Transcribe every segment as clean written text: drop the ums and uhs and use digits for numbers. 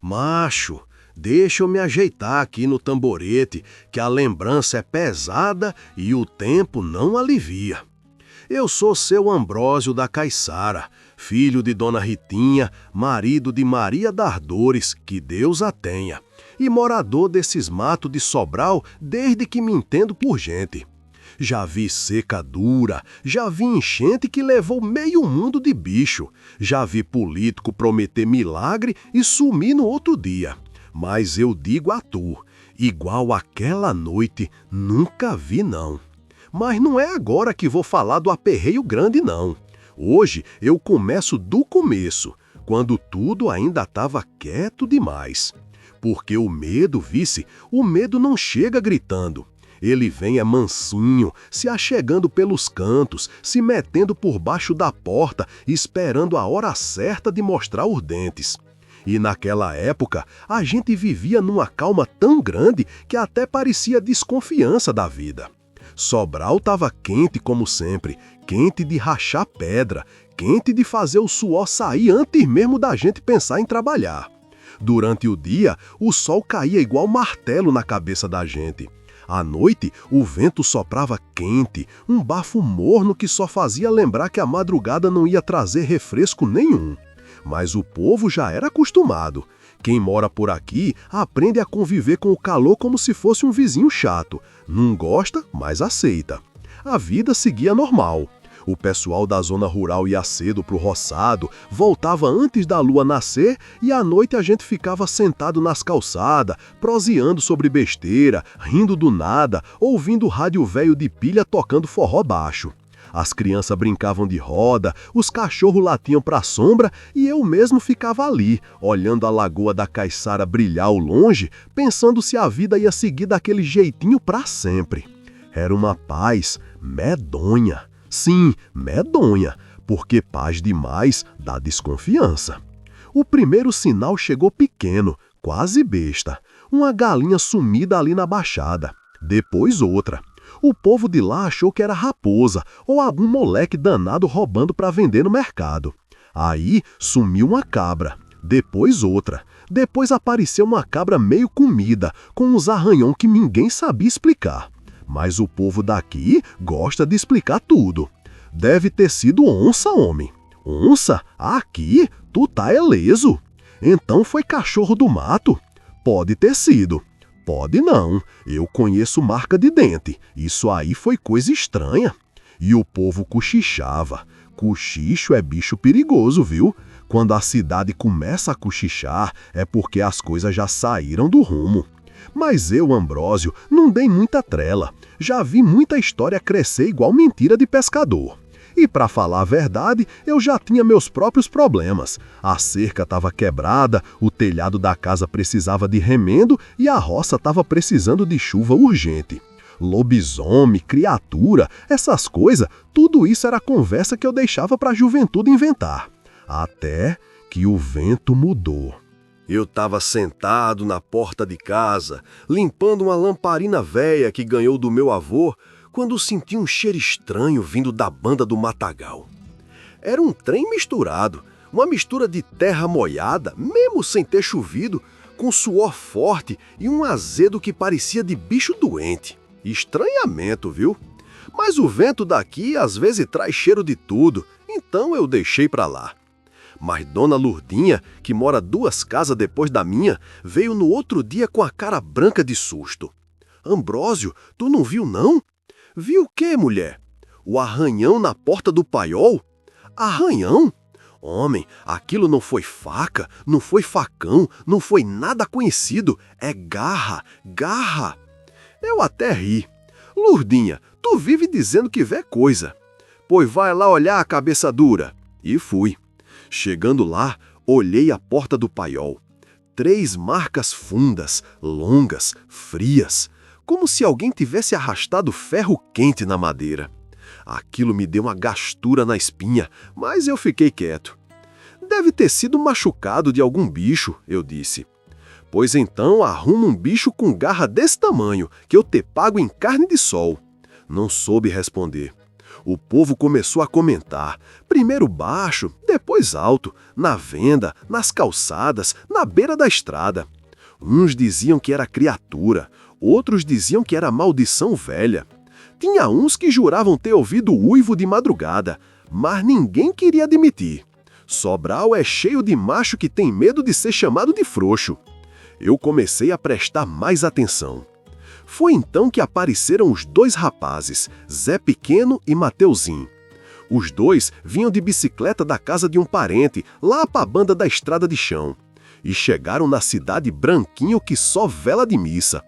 Macho, deixa eu me ajeitar aqui no tamborete, que a lembrança é pesada e o tempo não alivia. Eu sou seu Ambrósio da Caiçara, filho de Dona Ritinha, marido de Maria das Dores, que Deus a tenha, e morador desses matos de Sobral desde que me entendo por gente. Já vi seca dura, já vi enchente que levou meio mundo de bicho, já vi político prometer milagre e sumir no outro dia. Mas eu digo a tu, igual aquela noite, nunca vi não. Mas não é agora que vou falar do aperreio grande não. Hoje eu começo do começo, quando tudo ainda estava quieto demais. Porque o medo, vice, o medo não chega gritando. Ele vem mansinho, se achegando pelos cantos, se metendo por baixo da porta, esperando a hora certa de mostrar os dentes. E naquela época, a gente vivia numa calma tão grande que até parecia desconfiança da vida. Sobral estava quente como sempre, quente de rachar pedra, quente de fazer o suor sair antes mesmo da gente pensar em trabalhar. Durante o dia, o sol caía igual martelo na cabeça da gente. À noite, o vento soprava quente, um bafo morno que só fazia lembrar que a madrugada não ia trazer refresco nenhum. Mas o povo já era acostumado. Quem mora por aqui aprende a conviver com o calor como se fosse um vizinho chato. Não gosta, mas aceita. A vida seguia normal. O pessoal da zona rural ia cedo pro roçado, voltava antes da lua nascer e à noite a gente ficava sentado nas calçadas, proseando sobre besteira, rindo do nada, ouvindo rádio velho de pilha tocando forró baixo. As crianças brincavam de roda, os cachorros latiam pra sombra e eu mesmo ficava ali, olhando a lagoa da Caiçara brilhar ao longe, pensando se a vida ia seguir daquele jeitinho pra sempre. Era uma paz medonha. Sim, medonha, porque paz demais dá desconfiança. O primeiro sinal chegou pequeno, quase besta. Uma galinha sumida ali na baixada. Depois outra. O povo de lá achou que era raposa ou algum moleque danado roubando para vender no mercado. Aí sumiu uma cabra. Depois outra. Depois apareceu uma cabra meio comida, com uns arranhão que ninguém sabia explicar. Mas o povo daqui gosta de explicar tudo. Deve ter sido onça, homem. Onça? Aqui? Tu tá ileso. Então foi cachorro do mato? Pode ter sido. Pode não. Eu conheço marca de dente. Isso aí foi coisa estranha. E o povo cochichava. Cochicho é bicho perigoso, viu? Quando a cidade começa a cochichar, é porque as coisas já saíram do rumo. Mas eu, Ambrósio, não dei muita trela. Já vi muita história crescer igual mentira de pescador. E para falar a verdade, eu já tinha meus próprios problemas. A cerca estava quebrada, o telhado da casa precisava de remendo e a roça estava precisando de chuva urgente. Lobisomem, criatura, essas coisas, tudo isso era conversa que eu deixava para a juventude inventar. Até que o vento mudou. Eu estava sentado na porta de casa, limpando uma lamparina velha que ganhou do meu avô, quando senti um cheiro estranho vindo da banda do matagal. Era um trem misturado, uma mistura de terra molhada, mesmo sem ter chovido, com suor forte e um azedo que parecia de bicho doente. Estranhamento, viu? Mas o vento daqui às vezes traz cheiro de tudo, então eu deixei pra lá. Mas Dona Lurdinha, que mora 2 casas depois da minha, veio no outro dia com a cara branca de susto. Ambrósio, tu não viu não? Viu o quê, mulher? O arranhão na porta do paiol? Arranhão? Homem, aquilo não foi faca, não foi facão, não foi nada conhecido. É garra, garra. Eu até ri. Lurdinha, tu vive dizendo que vê coisa. Pois vai lá olhar a cabeça dura. E fui. Chegando lá, olhei a porta do paiol. 3 marcas fundas, longas, frias, como se alguém tivesse arrastado ferro quente na madeira. Aquilo me deu uma gastura na espinha, mas eu fiquei quieto. Deve ter sido machucado de algum bicho, eu disse. Pois então arruma um bicho com garra desse tamanho, que eu te pago em carne de sol. Não soube responder. O povo começou a comentar, primeiro baixo, depois alto, na venda, nas calçadas, na beira da estrada. Uns diziam que era criatura, outros diziam que era maldição velha. Tinha uns que juravam ter ouvido uivo de madrugada, mas ninguém queria admitir. Sobral é cheio de macho que tem medo de ser chamado de frouxo. Eu comecei a prestar mais atenção. Foi então que apareceram os dois rapazes, Zé Pequeno e Mateuzinho. Os dois vinham de bicicleta da casa de um parente, lá para a banda da estrada de chão. E chegaram na cidade branquinho que só vela de missa.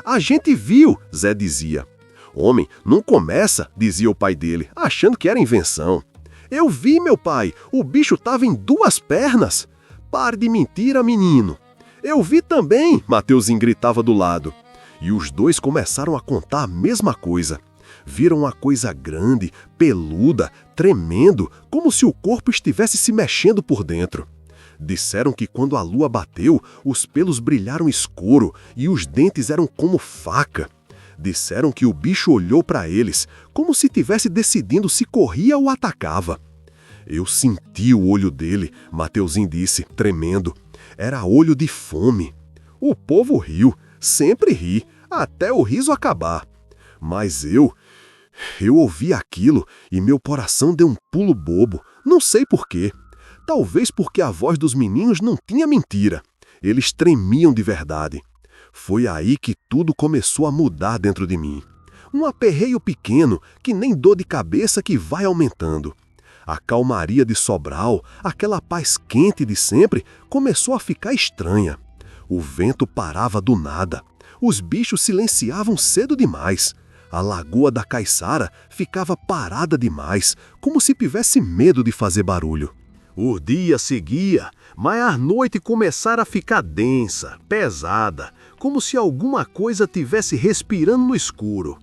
A gente viu, Zé dizia. Homem, não começa, dizia o pai dele, achando que era invenção. Eu vi, meu pai, o bicho tava em 2 pernas. Pare de mentira, menino. Eu vi também, Mateuzinho gritava do lado. E os dois começaram a contar a mesma coisa. Viram uma coisa grande, peluda, tremendo, como se o corpo estivesse se mexendo por dentro. Disseram que quando a lua bateu, os pelos brilharam escuro e os dentes eram como faca. Disseram que o bicho olhou para eles, como se tivesse decidindo se corria ou atacava. Eu senti o olho dele, Mateuzinho disse, tremendo. Era olho de fome. O povo riu, sempre ri, até o riso acabar. Mas eu ouvi aquilo e meu coração deu um pulo bobo, não sei por quê. Talvez porque a voz dos meninos não tinha mentira. Eles tremiam de verdade. Foi aí que tudo começou a mudar dentro de mim. Um aperreio pequeno, que nem dor de cabeça que vai aumentando. A calmaria de Sobral, aquela paz quente de sempre, começou a ficar estranha. O vento parava do nada. Os bichos silenciavam cedo demais. A lagoa da Caiçara ficava parada demais, como se tivesse medo de fazer barulho. O dia seguia, mas a noite começara a ficar densa, pesada, como se alguma coisa tivesse respirando no escuro.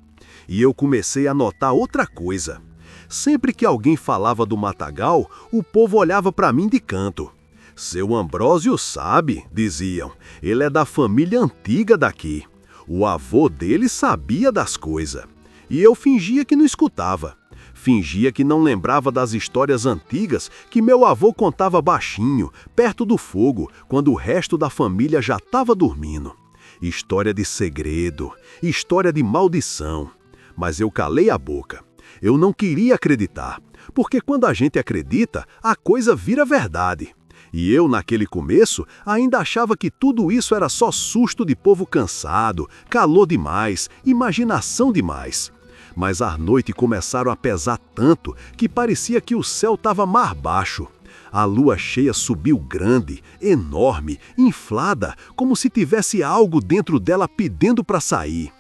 E eu comecei a notar outra coisa. Sempre que alguém falava do matagal, o povo olhava para mim de canto. Seu Ambrósio sabe, diziam, ele é da família antiga daqui. O avô dele sabia das coisas. E eu fingia que não escutava. Fingia que não lembrava das histórias antigas que meu avô contava baixinho, perto do fogo, quando o resto da família já estava dormindo. História de segredo, história de maldição. Mas eu calei a boca. Eu não queria acreditar, porque quando a gente acredita, a coisa vira verdade. E eu, naquele começo, ainda achava que tudo isso era só susto de povo cansado, calor demais, imaginação demais. Mas as noites começaram a pesar tanto que parecia que o céu estava mar baixo. A lua cheia subiu grande, enorme, inflada, como se tivesse algo dentro dela pedindo para sair.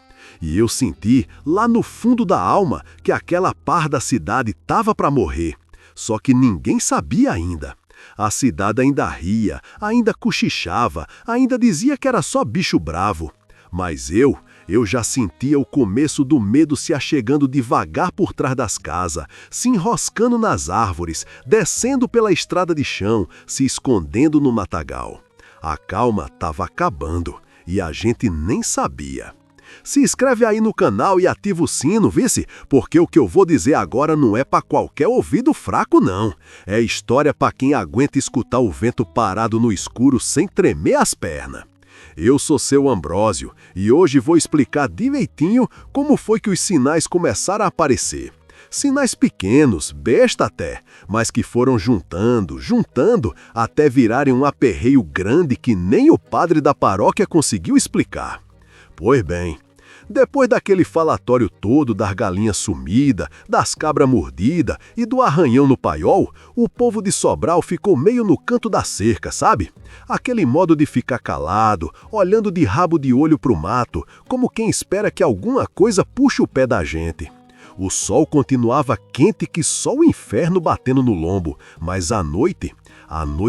E eu senti, lá no fundo da alma, que aquela par da cidade estava para morrer. Só que ninguém sabia ainda. A cidade ainda ria, ainda cochichava, ainda dizia que era só bicho bravo. Mas eu já sentia o começo do medo se achegando devagar por trás das casas, se enroscando nas árvores, descendo pela estrada de chão, se escondendo no matagal. A calma estava acabando e a gente nem sabia. Se inscreve aí no canal e ativa o sino, vice, porque o que eu vou dizer agora não é para qualquer ouvido fraco, não. É história para quem aguenta escutar o vento parado no escuro sem tremer as pernas. Eu sou seu Ambrósio e hoje vou explicar direitinho como foi que os sinais começaram a aparecer. Sinais pequenos, besta até, mas que foram juntando, até virarem um aperreio grande que nem o padre da paróquia conseguiu explicar. Pois bem, depois daquele falatório todo das galinhas sumidas, das cabras mordidas e do arranhão no paiol, o povo de Sobral ficou meio no canto da cerca, sabe? Aquele modo de ficar calado, olhando de rabo de olho pro mato, como quem espera que alguma coisa puxe o pé da gente. O sol continuava quente que só o inferno batendo no lombo, mas a noite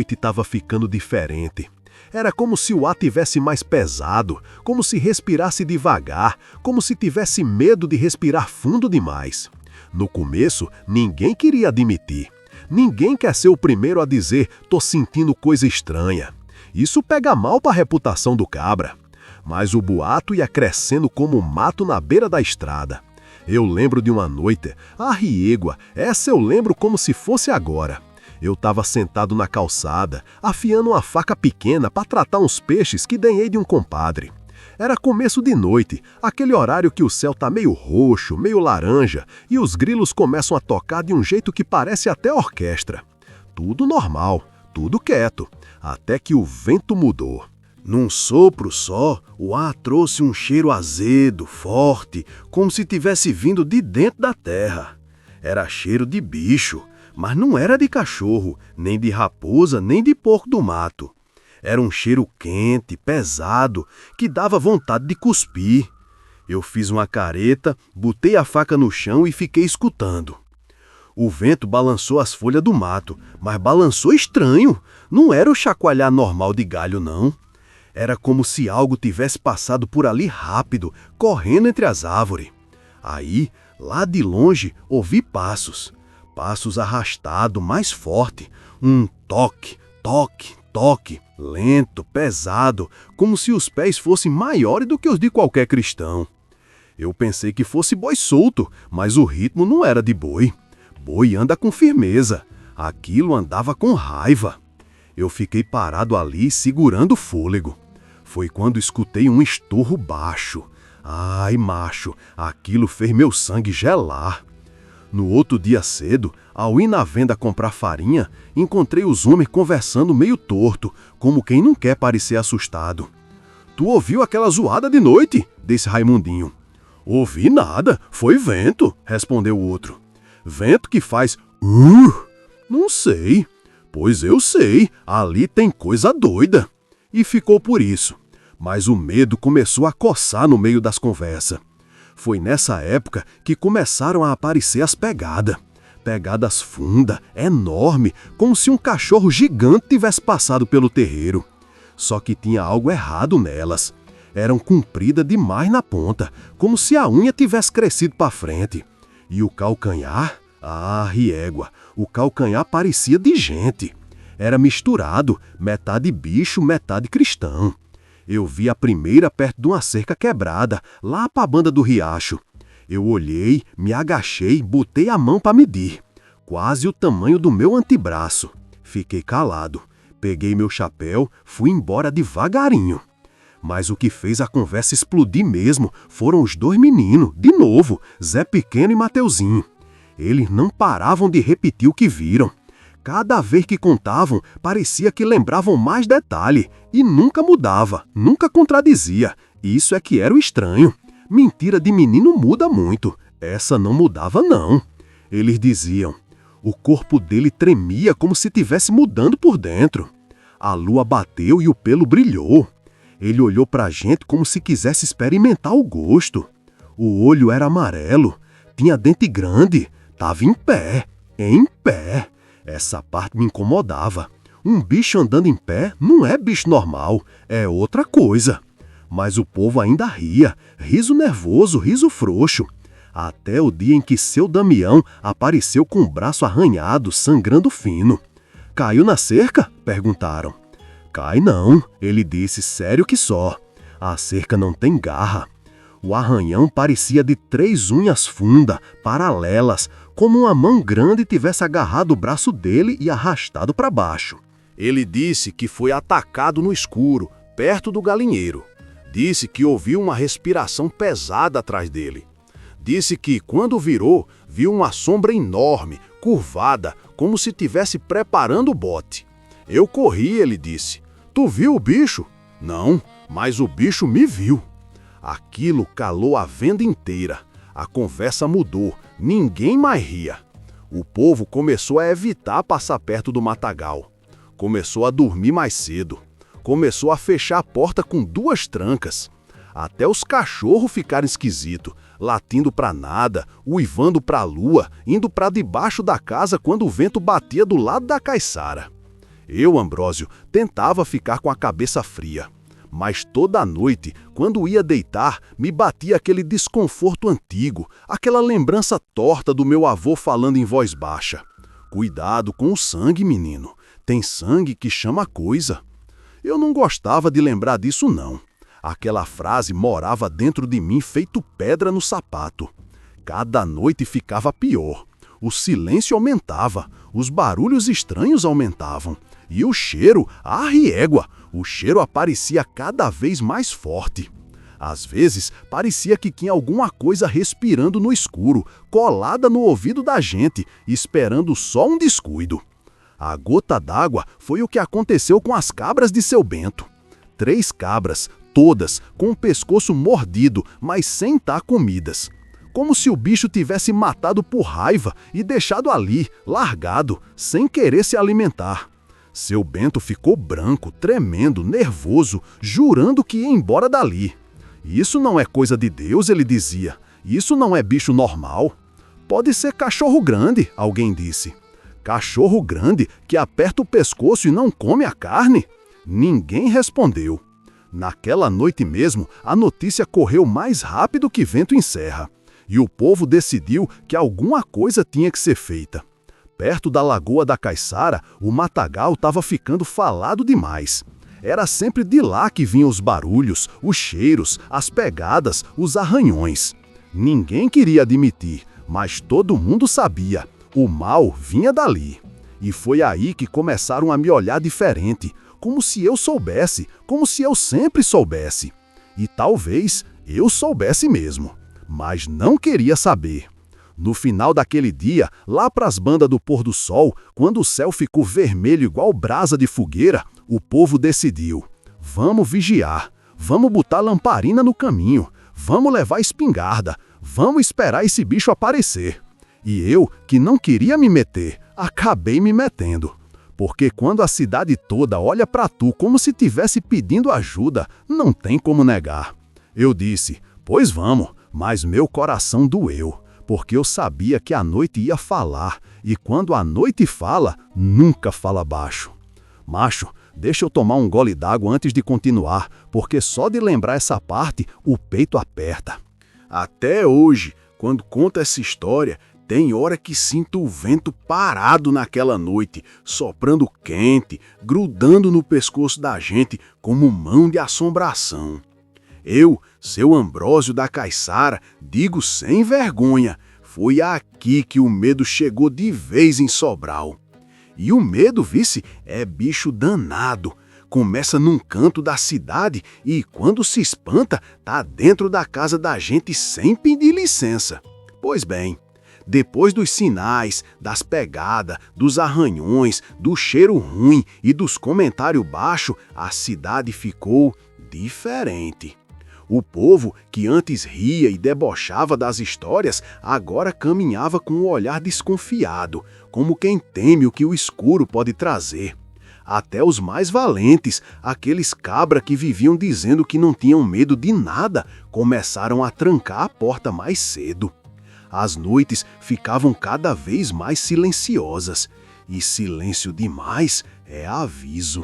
estava ficando diferente. Era como se o ar tivesse mais pesado, como se respirasse devagar, como se tivesse medo de respirar fundo demais. No começo, ninguém queria admitir. Ninguém quer ser o primeiro a dizer, tô sentindo coisa estranha. Isso pega mal para a reputação do cabra. Mas o boato ia crescendo como um mato na beira da estrada. Eu lembro de uma noite, a riegua, essa eu lembro como se fosse agora. Eu estava sentado na calçada, afiando uma faca pequena para tratar uns peixes que ganhei de um compadre. Era começo de noite, aquele horário que o céu tá meio roxo, meio laranja, e os grilos começam a tocar de um jeito que parece até orquestra. Tudo normal, tudo quieto, até que o vento mudou. Num sopro só, o ar trouxe um cheiro azedo, forte, como se tivesse vindo de dentro da terra. Era cheiro de bicho, mas não era de cachorro, nem de raposa, nem de porco do mato. Era um cheiro quente, pesado, que dava vontade de cuspir. Eu fiz uma careta, botei a faca no chão e fiquei escutando. O vento balançou as folhas do mato, mas balançou estranho. Não era o chacoalhar normal de galho, não. Era como se algo tivesse passado por ali rápido, correndo entre as árvores. Aí, lá de longe, ouvi passos. Passos arrastados, mais forte. Um toque, toque, toque, lento, pesado, como se os pés fossem maiores do que os de qualquer cristão. Eu pensei que fosse boi solto, mas o ritmo não era de boi. Boi anda com firmeza. Aquilo andava com raiva. Eu fiquei parado ali, segurando o fôlego. Foi quando escutei um estorro baixo. Ai, macho, aquilo fez meu sangue gelar. No outro dia cedo, ao ir na venda comprar farinha, encontrei os homens conversando meio torto, como quem não quer parecer assustado. Tu ouviu aquela zoada de noite? Disse Raimundinho. Ouvi nada, foi vento, respondeu o outro. Vento que faz Não sei. Pois eu sei, ali tem coisa doida. E ficou por isso. Mas o medo começou a coçar no meio das conversas. Foi nessa época que começaram a aparecer as pegadas. Pegadas fundas, enormes, como se um cachorro gigante tivesse passado pelo terreiro. Só que tinha algo errado nelas. Eram compridas demais na ponta, como se a unha tivesse crescido para frente. E o calcanhar? Ah, riégua, o calcanhar parecia de gente. Era misturado, metade bicho, metade cristão. Eu vi a primeira perto de uma cerca quebrada, lá para a banda do riacho. Eu olhei, me agachei, botei a mão para medir. Quase o tamanho do meu antebraço. Fiquei calado. Peguei meu chapéu, fui embora devagarinho. Mas o que fez a conversa explodir mesmo foram os dois meninos, de novo, Zé Pequeno e Mateuzinho. Eles não paravam de repetir o que viram. Cada vez que contavam, parecia que lembravam mais detalhe, e nunca mudava, nunca contradizia. Isso é que era o estranho. Mentira de menino muda muito. Essa não mudava, não. Eles diziam. O corpo dele tremia como se estivesse mudando por dentro. A lua bateu e o pelo brilhou. Ele olhou pra gente como se quisesse experimentar o gosto. O olho era amarelo, tinha dente grande, tava em pé, em pé. Essa parte me incomodava. Um bicho andando em pé não é bicho normal, é outra coisa. Mas o povo ainda ria, riso nervoso, riso frouxo. Até o dia em que seu Damião apareceu com o braço arranhado, sangrando fino. Caiu na cerca? Perguntaram. Cai não, ele disse sério que só. A cerca não tem garra. O arranhão parecia de 3 unhas fundas, paralelas, como uma mão grande tivesse agarrado o braço dele e arrastado para baixo. Ele disse que foi atacado no escuro, perto do galinheiro. Disse que ouviu uma respiração pesada atrás dele. Disse que, quando virou, viu uma sombra enorme, curvada, como se estivesse preparando o bote. Eu corri, ele disse. Tu viu o bicho? Não, mas o bicho me viu. Aquilo calou a venda inteira. A conversa mudou, ninguém mais ria. O povo começou a evitar passar perto do matagal. Começou a dormir mais cedo. Começou a fechar a porta com 2 trancas. Até os cachorros ficaram esquisitos, latindo pra nada, uivando pra lua, indo pra debaixo da casa quando o vento batia do lado da caiçara. Eu, Ambrósio, tentava ficar com a cabeça fria. Mas toda noite, quando ia deitar, me batia aquele desconforto antigo, aquela lembrança torta do meu avô falando em voz baixa. Cuidado com o sangue, menino. Tem sangue que chama coisa. Eu não gostava de lembrar disso, não. Aquela frase morava dentro de mim feito pedra no sapato. Cada noite ficava pior. O silêncio aumentava, os barulhos estranhos aumentavam. E o cheiro, a régua, o cheiro aparecia cada vez mais forte. Às vezes, parecia que tinha alguma coisa respirando no escuro, colada no ouvido da gente, esperando só um descuido. A gota d'água foi o que aconteceu com as cabras de seu Bento. 3 cabras, todas com o pescoço mordido, mas sem estar comidas. Como se o bicho tivesse matado por raiva e deixado ali, largado, sem querer se alimentar. Seu Bento ficou branco, tremendo, nervoso, jurando que ia embora dali. Isso não é coisa de Deus, ele dizia. Isso não é bicho normal. Pode ser cachorro grande, alguém disse. Cachorro grande que aperta o pescoço e não come a carne? Ninguém respondeu. Naquela noite mesmo, a notícia correu mais rápido que vento em serra. E o povo decidiu que alguma coisa tinha que ser feita. Perto da Lagoa da Caiçara, o matagal estava ficando falado demais. Era sempre de lá que vinham os barulhos, os cheiros, as pegadas, os arranhões. Ninguém queria admitir, mas todo mundo sabia. O mal vinha dali. E foi aí que começaram a me olhar diferente, como se eu soubesse, como se eu sempre soubesse. E talvez eu soubesse mesmo, mas não queria saber. No final daquele dia, lá pras bandas do pôr do sol, quando o céu ficou vermelho igual brasa de fogueira, o povo decidiu: vamos vigiar, vamos botar lamparina no caminho, vamos levar espingarda, vamos esperar esse bicho aparecer. E eu, que não queria me meter, acabei me metendo. Porque quando a cidade toda olha pra tu como se tivesse pedindo ajuda, não tem como negar. Eu disse: pois vamos, mas meu coração doeu. Porque eu sabia que a noite ia falar, e quando a noite fala, nunca fala baixo. Macho, deixa eu tomar um gole d'água antes de continuar, porque só de lembrar essa parte, o peito aperta. Até hoje, quando conto essa história, tem hora que sinto o vento parado naquela noite, soprando quente, grudando no pescoço da gente como mão de assombração. Eu, seu Ambrósio da Caiçara, digo sem vergonha, foi aqui que o medo chegou de vez em Sobral. E o medo, vice, é bicho danado. Começa num canto da cidade e, quando se espanta, tá dentro da casa da gente sem pedir licença. Pois bem, depois dos sinais, das pegadas, dos arranhões, do cheiro ruim e dos comentários baixos, a cidade ficou diferente. O povo, que antes ria e debochava das histórias, agora caminhava com um olhar desconfiado, como quem teme o que o escuro pode trazer. Até os mais valentes, aqueles cabra que viviam dizendo que não tinham medo de nada, começaram a trancar a porta mais cedo. As noites ficavam cada vez mais silenciosas, e silêncio demais é aviso.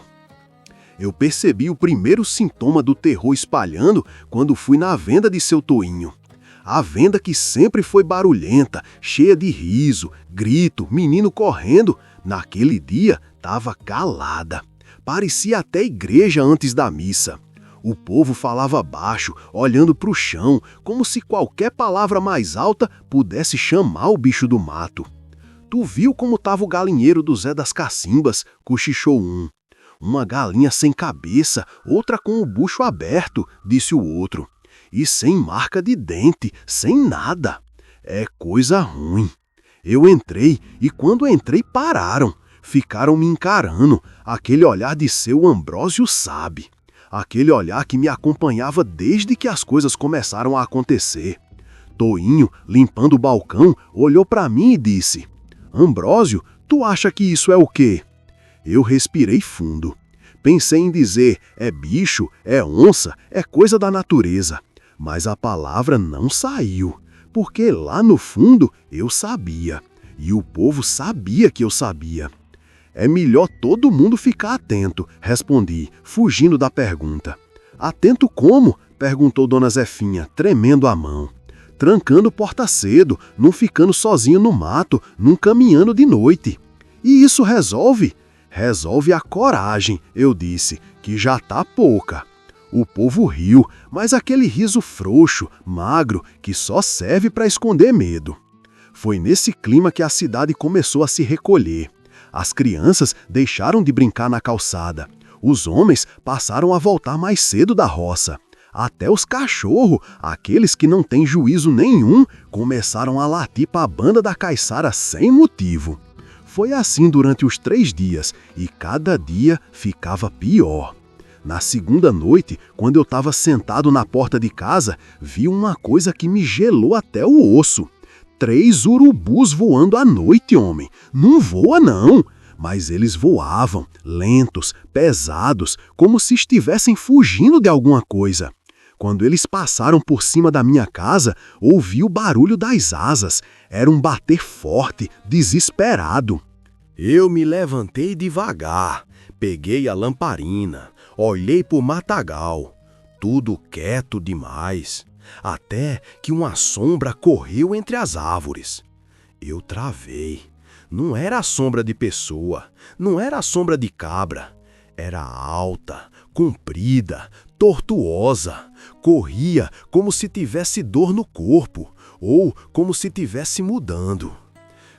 Eu percebi o primeiro sintoma do terror espalhando quando fui na venda de seu Toinho. A venda que sempre foi barulhenta, cheia de riso, grito, menino correndo, naquele dia estava calada. Parecia até igreja antes da missa. O povo falava baixo, olhando para o chão, como se qualquer palavra mais alta pudesse chamar o bicho do mato. Tu viu como estava o galinheiro do Zé das Cacimbas? Cochichou um. Uma galinha sem cabeça, outra com o bucho aberto, disse o outro. E sem marca de dente, sem nada. É coisa ruim. Eu entrei e quando entrei pararam. Ficaram me encarando, aquele olhar de seu Ambrósio sabe. Aquele olhar que me acompanhava desde que as coisas começaram a acontecer. Toinho, limpando o balcão, olhou para mim e disse: Ambrósio, tu acha que isso é o quê? Eu respirei fundo. Pensei em dizer, é bicho, é onça, é coisa da natureza. Mas a palavra não saiu, porque lá no fundo eu sabia. E o povo sabia que eu sabia. É melhor todo mundo ficar atento, respondi, fugindo da pergunta. Atento como? Perguntou Dona Zefinha, tremendo a mão. Trancando porta cedo, não ficando sozinho no mato, não caminhando de noite. E isso resolve? Resolve a coragem, eu disse, que já tá pouca. O povo riu, mas aquele riso frouxo, magro, que só serve para esconder medo. Foi nesse clima que a cidade começou a se recolher. As crianças deixaram de brincar na calçada. Os homens passaram a voltar mais cedo da roça. Até os cachorros, aqueles que não têm juízo nenhum, começaram a latir para a banda da caiçara sem motivo. Foi assim durante os 3 dias, e cada dia ficava pior. Na segunda noite, quando eu estava sentado na porta de casa, vi uma coisa que me gelou até o osso. 3 urubus voando à noite, homem. Não voa, não. Mas eles voavam, lentos, pesados, como se estivessem fugindo de alguma coisa. Quando eles passaram por cima da minha casa, ouvi o barulho das asas. Era um bater forte, desesperado. Eu me levantei devagar, peguei a lamparina, olhei para o matagal. Tudo quieto demais, até que uma sombra correu entre as árvores. Eu travei. Não era a sombra de pessoa, não era a sombra de cabra. Era alta, comprida, tortuosa. Corria como se tivesse dor no corpo, ou como se tivesse mudando.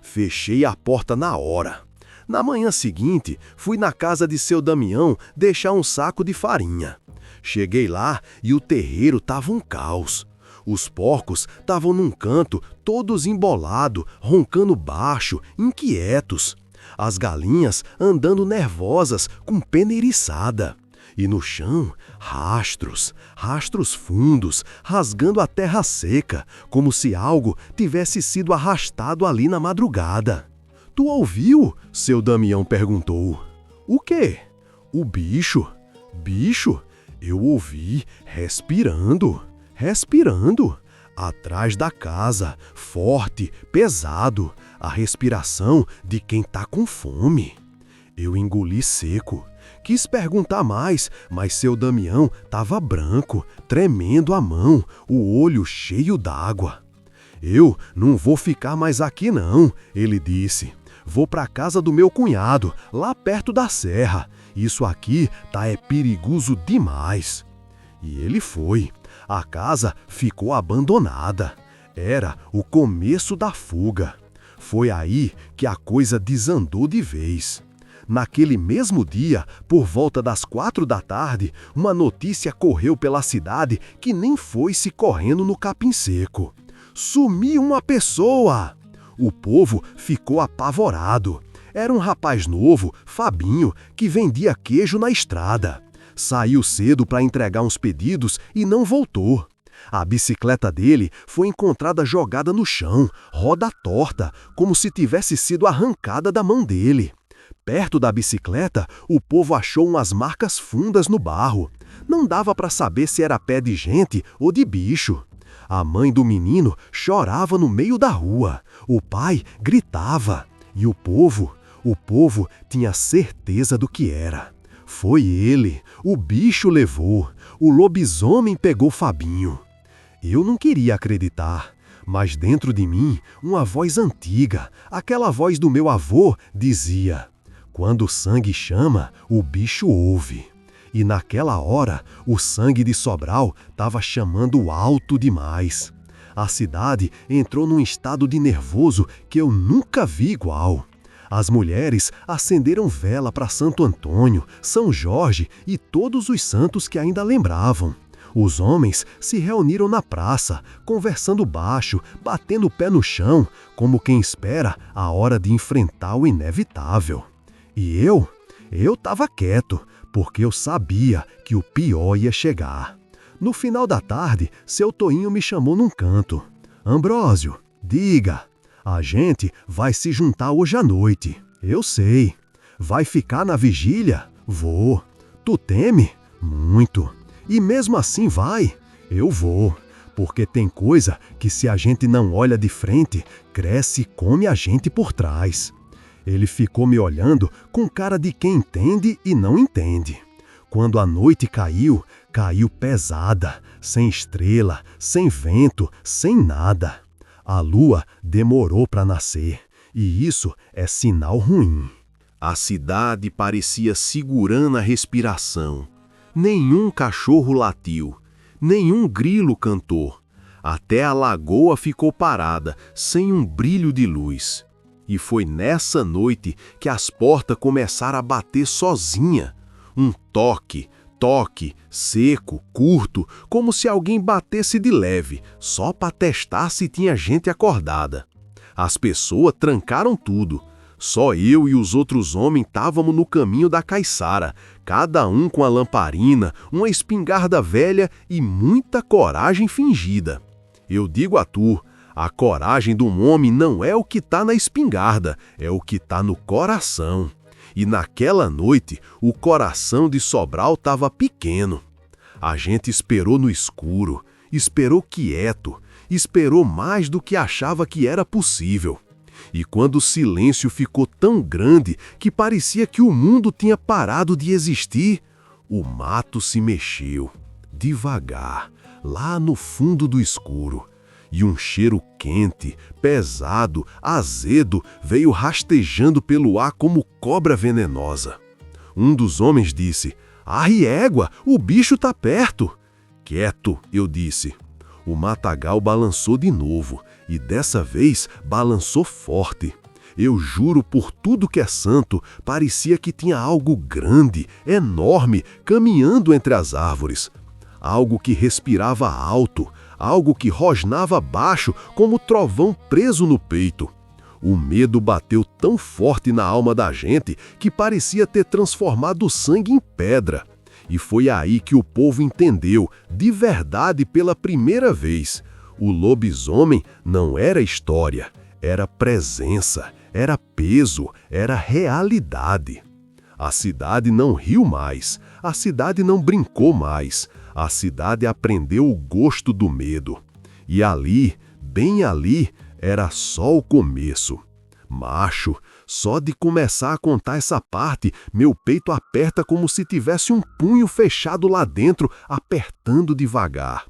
Fechei a porta na hora. Na manhã seguinte, fui na casa de seu Damião deixar um saco de farinha. Cheguei lá e o terreiro estava um caos. Os porcos estavam num canto, todos embolados, roncando baixo, inquietos. As galinhas andando nervosas, com pena eriçada. E no chão, rastros fundos, rasgando a terra seca, como se algo tivesse sido arrastado ali na madrugada. Tu ouviu? Seu Damião perguntou. O quê? O bicho. Bicho? Eu ouvi respirando. Atrás da casa, forte, pesado, a respiração de quem tá com fome. Eu engoli seco. Quis perguntar mais, mas seu Damião tava branco, tremendo a mão, o olho cheio d'água. Eu não vou ficar mais aqui não, ele disse. Vou pra casa do meu cunhado, lá perto da serra. Isso aqui é perigoso demais. E ele foi. A casa ficou abandonada. Era o começo da fuga. Foi aí que a coisa desandou de vez. Naquele mesmo dia, por volta das 4 da tarde, uma notícia correu pela cidade que nem foi-se correndo no capim seco. Sumiu uma pessoa! O povo ficou apavorado. Era um rapaz novo, Fabinho, que vendia queijo na estrada. Saiu cedo para entregar uns pedidos e não voltou. A bicicleta dele foi encontrada jogada no chão, roda torta, como se tivesse sido arrancada da mão dele. Perto da bicicleta, o povo achou umas marcas fundas no barro. Não dava para saber se era pé de gente ou de bicho. A mãe do menino chorava no meio da rua. O pai gritava. E o povo tinha certeza do que era. Foi ele, o bicho levou, o lobisomem pegou Fabinho. Eu não queria acreditar, mas dentro de mim, uma voz antiga, aquela voz do meu avô, dizia: quando o sangue chama, o bicho ouve. E naquela hora, o sangue de Sobral estava chamando alto demais. A cidade entrou num estado de nervoso que eu nunca vi igual. As mulheres acenderam vela para Santo Antônio, São Jorge e todos os santos que ainda lembravam. Os homens se reuniram na praça, conversando baixo, batendo o pé no chão, como quem espera a hora de enfrentar o inevitável. E eu estava quieto, porque eu sabia que o pior ia chegar. No final da tarde, seu Toinho me chamou num canto. Ambrósio, diga, a gente vai se juntar hoje à noite. Eu sei. Vai ficar na vigília? Vou. Tu teme? Muito. E mesmo assim vai? Eu vou. Porque tem coisa que se a gente não olha de frente, cresce e come a gente por trás. Ele ficou me olhando com cara de quem entende e não entende. Quando a noite caiu, caiu pesada, sem estrela, sem vento, sem nada. A lua demorou para nascer, e isso é sinal ruim. A cidade parecia segurando a respiração. Nenhum cachorro latiu, nenhum grilo cantou. Até a lagoa ficou parada, sem um brilho de luz. E foi nessa noite que as portas começaram a bater sozinha. Um toque, toque, seco, curto, como se alguém batesse de leve, só para testar se tinha gente acordada. As pessoas trancaram tudo. Só eu e os outros homens estávamos no caminho da caiçara, cada um com a lamparina, uma espingarda velha e muita coragem fingida. Eu digo a tu, a coragem de um homem não é o que está na espingarda, é o que está no coração. E naquela noite, o coração de Sobral estava pequeno. A gente esperou no escuro, esperou quieto, esperou mais do que achava que era possível. E quando o silêncio ficou tão grande que parecia que o mundo tinha parado de existir, o mato se mexeu, devagar, lá no fundo do escuro. E um cheiro quente, pesado, azedo veio rastejando pelo ar como cobra venenosa. Um dos homens disse: "Arre égua, o bicho tá perto." "Quieto", eu disse. O matagal balançou de novo, e dessa vez balançou forte. Eu juro por tudo que é santo, parecia que tinha algo grande, enorme, caminhando entre as árvores. Algo que respirava alto, algo que rosnava baixo como trovão preso no peito. O medo bateu tão forte na alma da gente que parecia ter transformado o sangue em pedra. E foi aí que o povo entendeu, de verdade pela primeira vez, o lobisomem não era história, era presença, era peso, era realidade. A cidade não riu mais, a cidade não brincou mais, a cidade aprendeu o gosto do medo. E ali, bem ali, era só o começo. Macho, só de começar a contar essa parte, meu peito aperta como se tivesse um punho fechado lá dentro, apertando devagar.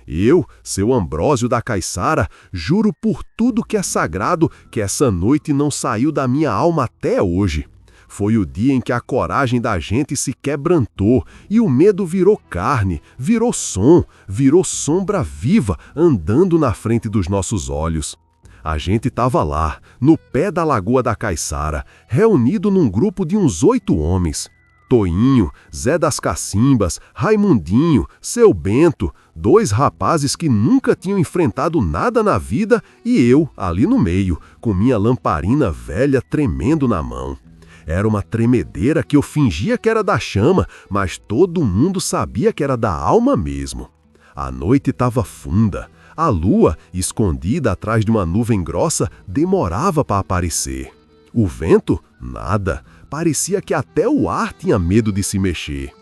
Eu, seu Ambrósio da Caiçara, juro por tudo que é sagrado que essa noite não saiu da minha alma até hoje. Foi o dia em que a coragem da gente se quebrantou e o medo virou carne, virou som, virou sombra viva andando na frente dos nossos olhos. A gente estava lá, no pé da Lagoa da Caiçara, reunido num grupo de uns 8 homens. Toinho, Zé das Cacimbas, Raimundinho, Seu Bento, 2 rapazes que nunca tinham enfrentado nada na vida e eu, ali no meio, com minha lamparina velha tremendo na mão. Era uma tremedeira que eu fingia que era da chama, mas todo mundo sabia que era da alma mesmo. A noite estava funda. A lua, escondida atrás de uma nuvem grossa, demorava para aparecer. O vento? Nada. Parecia que até o ar tinha medo de se mexer.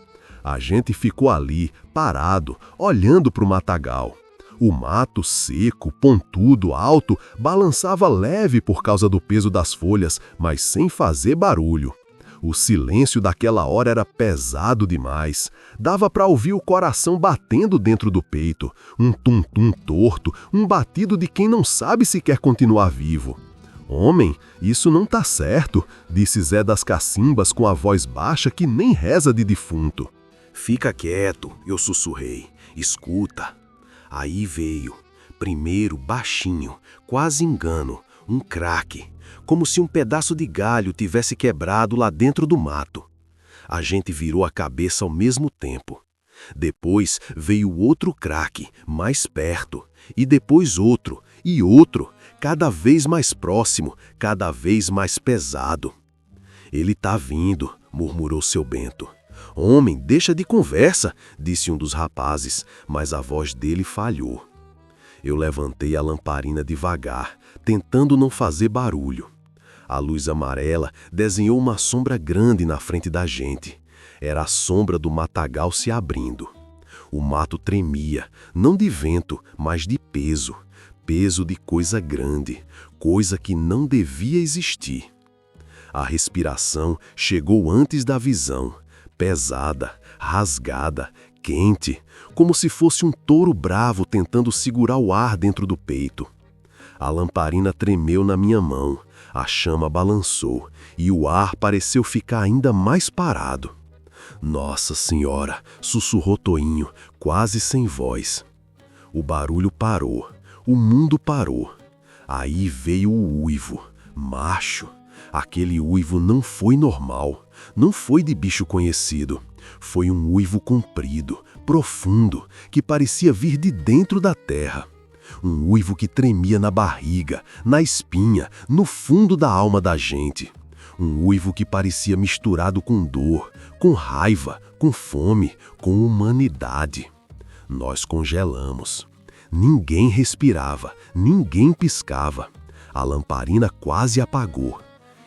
A gente ficou ali, parado, olhando para o matagal. O mato seco, pontudo, alto, balançava leve por causa do peso das folhas, mas sem fazer barulho. O silêncio daquela hora era pesado demais. Dava para ouvir o coração batendo dentro do peito, um tum-tum torto, um batido de quem não sabe se quer continuar vivo. "Homem, isso não tá certo", disse Zé das Cacimbas com a voz baixa que nem reza de defunto. "Fica quieto", eu sussurrei. "Escuta." Aí veio, primeiro baixinho, quase engano, um craque, como se um pedaço de galho tivesse quebrado lá dentro do mato. A gente virou a cabeça ao mesmo tempo. Depois veio outro craque, mais perto, e depois outro, e outro, cada vez mais próximo, cada vez mais pesado. "Ele tá vindo", murmurou Seu Bento. "Homem, deixa de conversa", disse um dos rapazes, mas a voz dele falhou. Eu levantei a lamparina devagar, tentando não fazer barulho. A luz amarela desenhou uma sombra grande na frente da gente. Era a sombra do matagal se abrindo. O mato tremia, não de vento, mas de peso. Peso de coisa grande, coisa que não devia existir. A respiração chegou antes da visão, pesada, rasgada, quente, como se fosse um touro bravo tentando segurar o ar dentro do peito. A lamparina tremeu na minha mão, a chama balançou e o ar pareceu ficar ainda mais parado. Nossa Senhora, sussurrou Toinho, quase sem voz. O barulho parou, o mundo parou. Aí veio o uivo, macho. Aquele uivo não foi normal, não foi de bicho conhecido. Foi um uivo comprido, profundo, que parecia vir de dentro da terra. Um uivo que tremia na barriga, na espinha, no fundo da alma da gente. Um uivo que parecia misturado com dor, com raiva, com fome, com humanidade. Nós congelamos. Ninguém respirava, ninguém piscava. A lamparina quase apagou.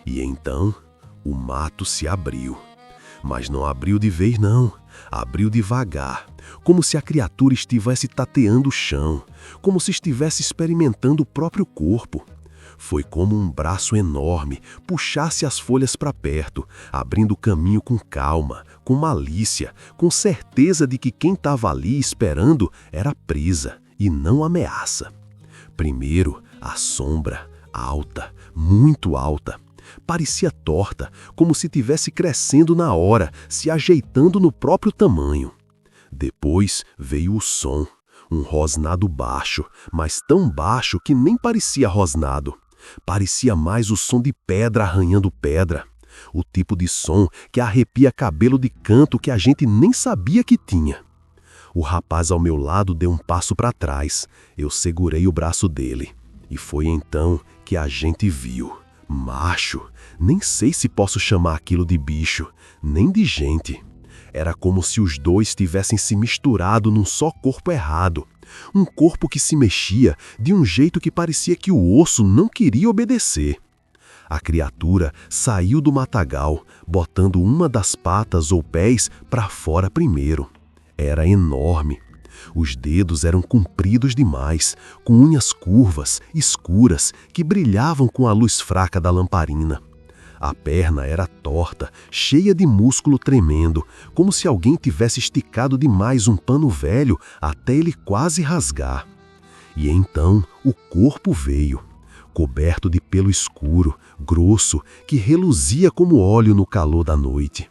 E então, o mato se abriu. Mas não abriu de vez não, abriu devagar, como se a criatura estivesse tateando o chão, como se estivesse experimentando o próprio corpo. Foi como um braço enorme puxasse as folhas para perto, abrindo o caminho com calma, com malícia, com certeza de que quem estava ali esperando era presa e não ameaça. Primeiro, a sombra, alta, muito alta. Parecia torta, como se tivesse crescendo na hora, se ajeitando no próprio tamanho. Depois veio o som, um rosnado baixo, mas tão baixo que nem parecia rosnado. Parecia mais o som de pedra arranhando pedra. O tipo de som que arrepia cabelo de canto que a gente nem sabia que tinha. O rapaz ao meu lado deu um passo para trás. Eu segurei o braço dele. E foi então que a gente viu. Macho, nem sei se posso chamar aquilo de bicho, nem de gente. Era como se os dois tivessem se misturado num só corpo errado. Um corpo que se mexia de um jeito que parecia que o osso não queria obedecer. A criatura saiu do matagal, botando uma das patas ou pés para fora primeiro. Era enorme. Os dedos eram compridos demais, com unhas curvas, escuras, que brilhavam com a luz fraca da lamparina. A perna era torta, cheia de músculo tremendo, como se alguém tivesse esticado demais um pano velho até ele quase rasgar. E então o corpo veio, coberto de pelo escuro, grosso, que reluzia como óleo no calor da noite.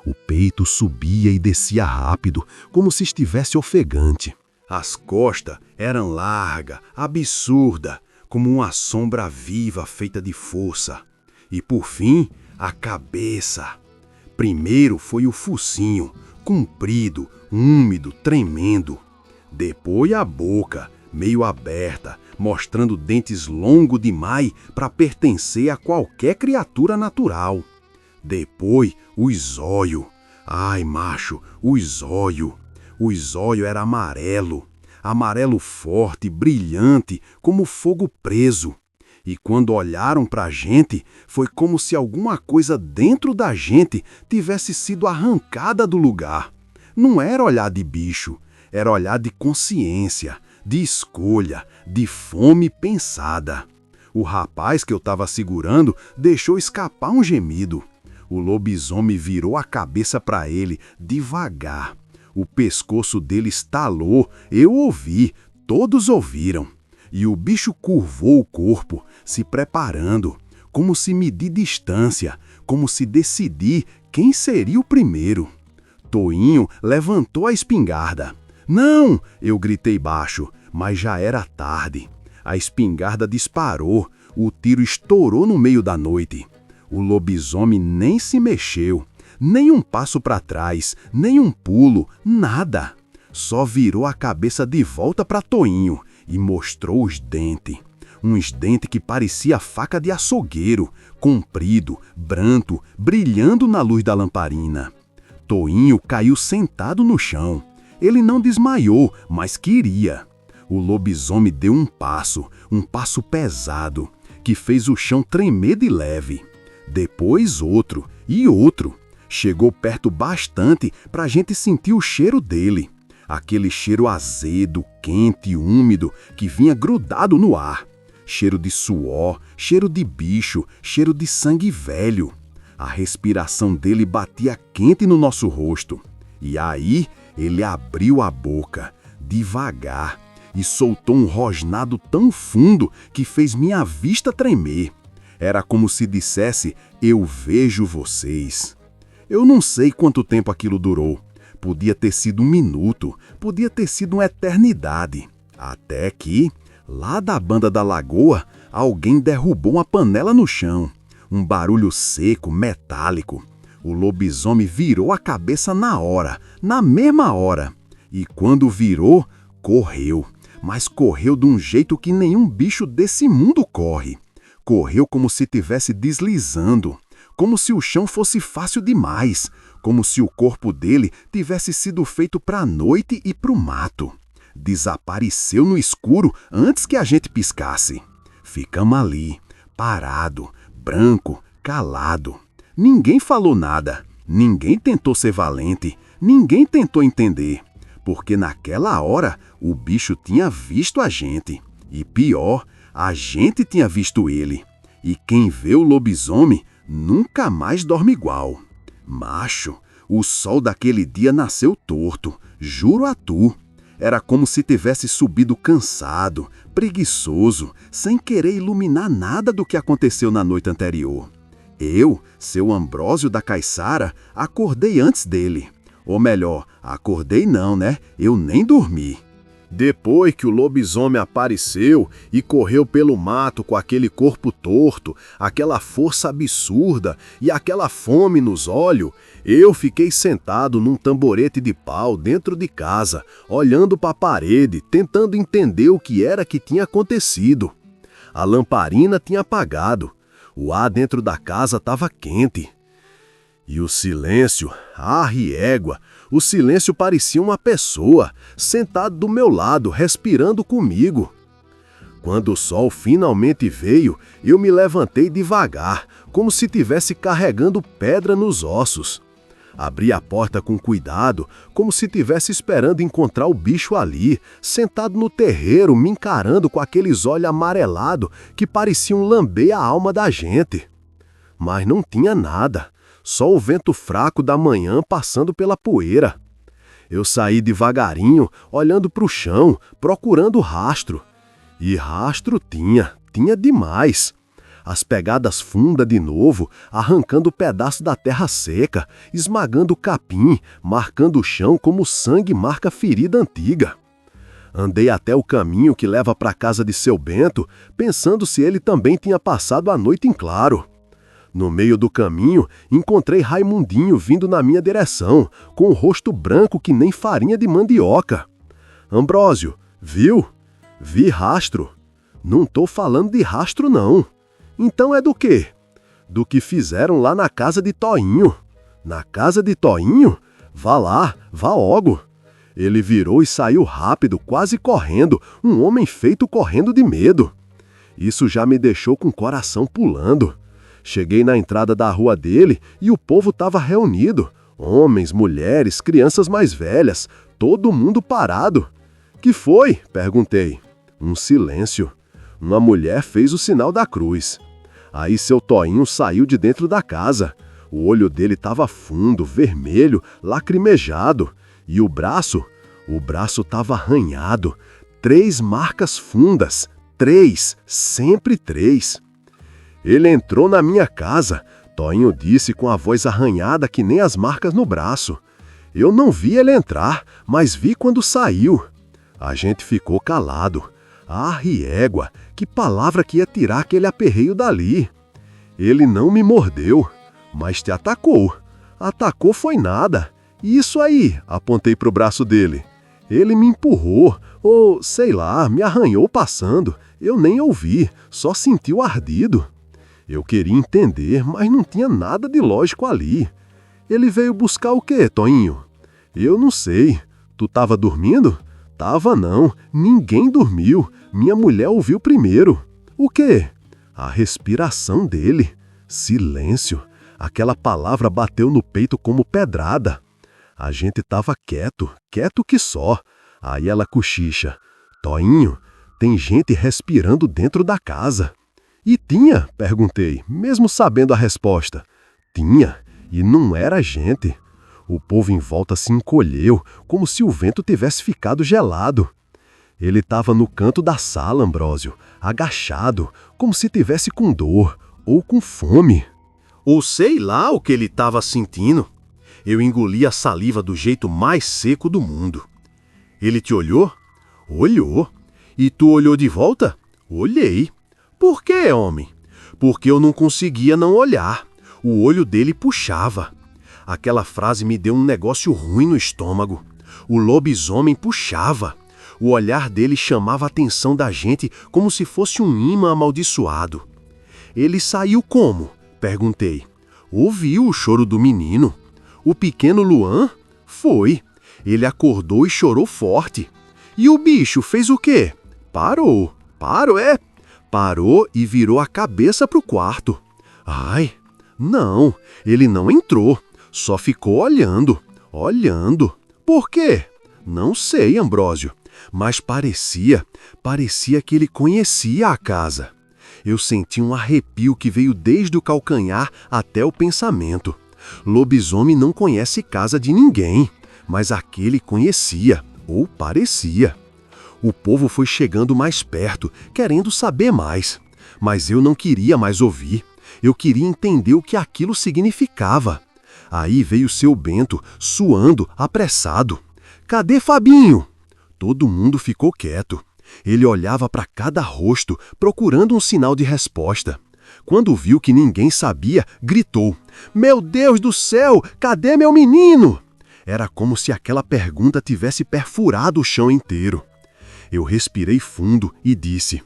O peito subia e descia rápido, como se estivesse ofegante. As costas eram largas, absurda, como uma sombra viva feita de força. E por fim, a cabeça. Primeiro foi o focinho, comprido, úmido, tremendo. Depois a boca, meio aberta, mostrando dentes longos demais para pertencer a qualquer criatura natural. Depois, os olhos. Ai, macho, os olhos. Os olhos eram amarelo. Amarelo forte, brilhante, como fogo preso. E quando olharam para a gente, foi como se alguma coisa dentro da gente tivesse sido arrancada do lugar. Não era olhar de bicho, era olhar de consciência, de escolha, de fome pensada. O rapaz que eu estava segurando deixou escapar um gemido. O lobisomem virou a cabeça para ele, devagar. O pescoço dele estalou, eu ouvi, todos ouviram. E o bicho curvou o corpo, se preparando, como se medir distância, como se decidir quem seria o primeiro. Toinho levantou a espingarda. "Não!" eu gritei baixo, mas já era tarde. A espingarda disparou, o tiro estourou no meio da noite. O lobisomem nem se mexeu, nem um passo para trás, nem um pulo, nada. Só virou a cabeça de volta para Toinho e mostrou os dentes. Uns dentes que parecia faca de açougueiro, comprido, branco, brilhando na luz da lamparina. Toinho caiu sentado no chão. Ele não desmaiou, mas queria. O lobisomem deu um passo pesado, que fez o chão tremer de leve. Depois outro e outro. Chegou perto bastante para a gente sentir o cheiro dele. Aquele cheiro azedo, quente e úmido que vinha grudado no ar. Cheiro de suor, cheiro de bicho, cheiro de sangue velho. A respiração dele batia quente no nosso rosto. E aí ele abriu a boca, devagar, e soltou um rosnado tão fundo que fez minha vista tremer. Era como se dissesse: "Eu vejo vocês." Eu não sei quanto tempo aquilo durou. Podia ter sido um minuto, podia ter sido uma eternidade. Até que, lá da banda da lagoa, alguém derrubou uma panela no chão. Um barulho seco, metálico. O lobisomem virou a cabeça na hora, na mesma hora. E quando virou, correu. Mas correu de um jeito que nenhum bicho desse mundo corre. Correu como se estivesse deslizando. Como se o chão fosse fácil demais. Como se o corpo dele tivesse sido feito para a noite e para o mato. Desapareceu no escuro antes que a gente piscasse. Ficamos ali, parado, branco, calado. Ninguém falou nada, ninguém tentou ser valente, ninguém tentou entender. Porque naquela hora o bicho tinha visto a gente. E pior, a gente tinha visto ele. E quem vê o lobisomem nunca mais dorme igual. Macho, o sol daquele dia nasceu torto, juro a tu. Era como se tivesse subido cansado, preguiçoso, sem querer iluminar nada do que aconteceu na noite anterior. Eu, seu Ambrósio da Caiçara, acordei antes dele. Ou melhor, acordei não, né? Eu nem dormi. Depois que o lobisomem apareceu e correu pelo mato com aquele corpo torto, aquela força absurda e aquela fome nos olhos, eu fiquei sentado num tamborete de pau dentro de casa, olhando para a parede, tentando entender o que era que tinha acontecido. A lamparina tinha apagado, o ar dentro da casa estava quente. E o silêncio, égua, o silêncio parecia uma pessoa, sentado do meu lado, respirando comigo. Quando o sol finalmente veio, eu me levantei devagar, como se estivesse carregando pedra nos ossos. Abri a porta com cuidado, como se estivesse esperando encontrar o bicho ali, sentado no terreiro, me encarando com aqueles olhos amarelados que pareciam lamber a alma da gente. Mas não tinha nada. Só o vento fraco da manhã passando pela poeira. Eu saí devagarinho, olhando para o chão, procurando rastro. E rastro tinha demais. As pegadas fundas de novo, arrancando pedaço da terra seca, esmagando o capim, marcando o chão como sangue marca ferida antiga. Andei até o caminho que leva para a casa de seu Bento, pensando se ele também tinha passado a noite em claro. No meio do caminho, encontrei Raimundinho vindo na minha direção, com o rosto branco que nem farinha de mandioca. Ambrósio, viu? Vi rastro. Não tô falando de rastro, não. Então é do quê? Do que fizeram lá na casa de Toinho. Na casa de Toinho? Vá lá, vá logo. Ele virou e saiu rápido, quase correndo, um homem feito correndo de medo. Isso já me deixou com o coração pulando. Cheguei na entrada da rua dele e o povo estava reunido. Homens, mulheres, crianças mais velhas, todo mundo parado. Que foi? Perguntei. Um silêncio. Uma mulher fez o sinal da cruz. Aí seu Toinho saiu de dentro da casa. O olho dele estava fundo, vermelho, lacrimejado. E o braço estava arranhado. 3 marcas fundas. 3, sempre 3. Ele entrou na minha casa, Toinho disse com a voz arranhada que nem as marcas no braço. Eu não vi ele entrar, mas vi quando saiu. A gente ficou calado. Égua, que palavra que ia tirar aquele aperreio dali. Ele não me mordeu, mas te atacou. Atacou foi nada. Isso aí, apontei pro braço dele. Ele me empurrou, ou sei lá, me arranhou passando. Eu nem ouvi, só senti o ardido. Eu queria entender, mas não tinha nada de lógico ali. Ele veio buscar o quê, Toinho? Eu não sei. Tu tava dormindo? Tava não, ninguém dormiu. Minha mulher ouviu primeiro. O quê? A respiração dele. Silêncio. Aquela palavra bateu no peito como pedrada. A gente tava quieto que só. Aí ela cochicha. Toinho, tem gente respirando dentro da casa. E tinha? Perguntei, mesmo sabendo a resposta. Tinha, e não era gente. O povo em volta se encolheu, como se o vento tivesse ficado gelado. Ele estava no canto da sala, Ambrósio, agachado, como se tivesse com dor ou com fome. Ou sei lá o que ele estava sentindo. Eu engoli a saliva do jeito mais seco do mundo. Ele te olhou? Olhou. E tu olhou de volta? Olhei. Por quê, homem? Porque eu não conseguia não olhar. O olho dele puxava. Aquela frase me deu um negócio ruim no estômago. O lobisomem puxava. O olhar dele chamava a atenção da gente como se fosse um imã amaldiçoado. Ele saiu como? Perguntei. Ouviu o choro do menino. O pequeno Luan? Foi. Ele acordou e chorou forte. E o bicho fez o quê? Parou. Parou e virou a cabeça para o quarto. Ai, não, ele não entrou. Só ficou olhando. Por quê? Não sei, Ambrósio. Mas parecia que ele conhecia a casa. Eu senti um arrepio que veio desde o calcanhar até o pensamento. Lobisomem não conhece casa de ninguém, mas aquele conhecia, ou parecia. O povo foi chegando mais perto, querendo saber mais. Mas eu não queria mais ouvir. Eu queria entender o que aquilo significava. Aí veio seu Bento, suando, apressado. Cadê Fabinho? Todo mundo ficou quieto. Ele olhava para cada rosto, procurando um sinal de resposta. Quando viu que ninguém sabia, gritou: Meu Deus do céu, cadê meu menino? Era como se aquela pergunta tivesse perfurado o chão inteiro. Eu respirei fundo e disse: